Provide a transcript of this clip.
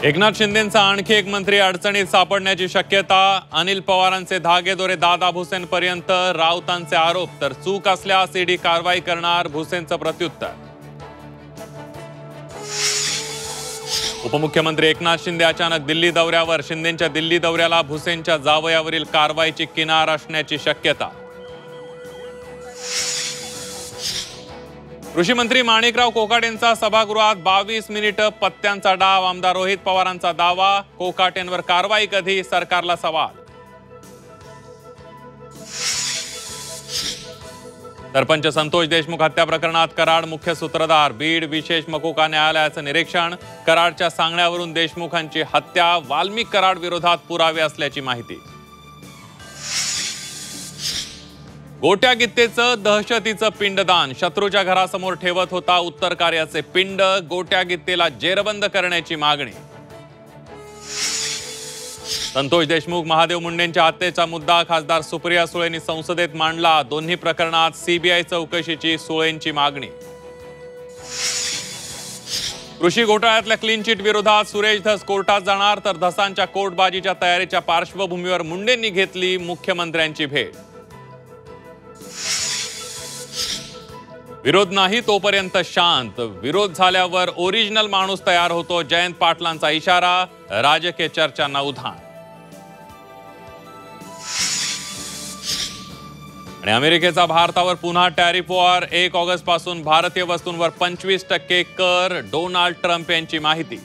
एकनाथ शिंदेंचा आणखी एक मंत्री अडचणीत सापडण्याची शक्यता। अनिल पवारांचे धागेदोरे दादा भुसेंपर्यंत, राऊतांचे आरोप तर चूक असल्यास ईडी कारवाई करणार, भुसेंचं प्रत्युत्तर। उपमुख्यमंत्री एकनाथ शिंदे अचानक दिल्ली दौऱ्यावर, शिंदेंच्या दिल्ली दौऱ्याला भुसेंच्या जावयावरील कारवाईची किनार असण्याची शक्यता। कृषी मंत्री माणिकराव कोकाटेंचा सभागृहात 22 मिनिटे पत्त्यांचा डाव, आमदार रोहित पवारांचा दावा, कोकाटेंवर कारवाई कधी, सरकारला सवाल। सरपंच संतोष देशमुख हत्या प्रकरणात कराड मुख्य सूत्रधार, बीड विशेष मकोका न्यायालयाचं निरीक्षण, कराडच्या सांगण्यावरून देशमुखांची हत्या, वाल्मिक कराड विरोधात पुरावे असल्याची माहिती। गोट्या गित्तेचं दहशतीचं पिंडदान, शत्रूच्या घरासमोर ठेवत होता उत्तर कार्याचे पिंड, गोट्या गित्तेला जेरबंद करण्याची मागणी। संतोष देशमुख महादेव मुंडेंच्या हत्येचा मुद्दा खासदार सुप्रिया सुळेंनी संसदेत मांडला, दोन्ही प्रकरणात सीबीआय चौकशीची सुळेंची मागणी। कृषी घोटाळ्यातल्या क्लीन चिट विरोधात सुरेश धस कोर्टात जाणार, तर धसांच्या कोर्टबाजीच्या तयारीच्या पार्श्वभूमीवर मुंडेंनी घेतली मुख्यमंत्र्यांची भेट। विरोध नाही तोपर्यंत शांत, विरोध झाल्यावर ओरिजिनल माणूस तयार होतो, जयंत पाटलांचा इशारा, राजकीय चर्चांना उधाण। आणि अमेरिकेचा भारतावर पुन्हा टॅरिफ वॉर, 1 ऑगस्ट पासून भारतीय वस्तूंवर 25% कर, डोनाल्ड ट्रम्प यांची माहिती।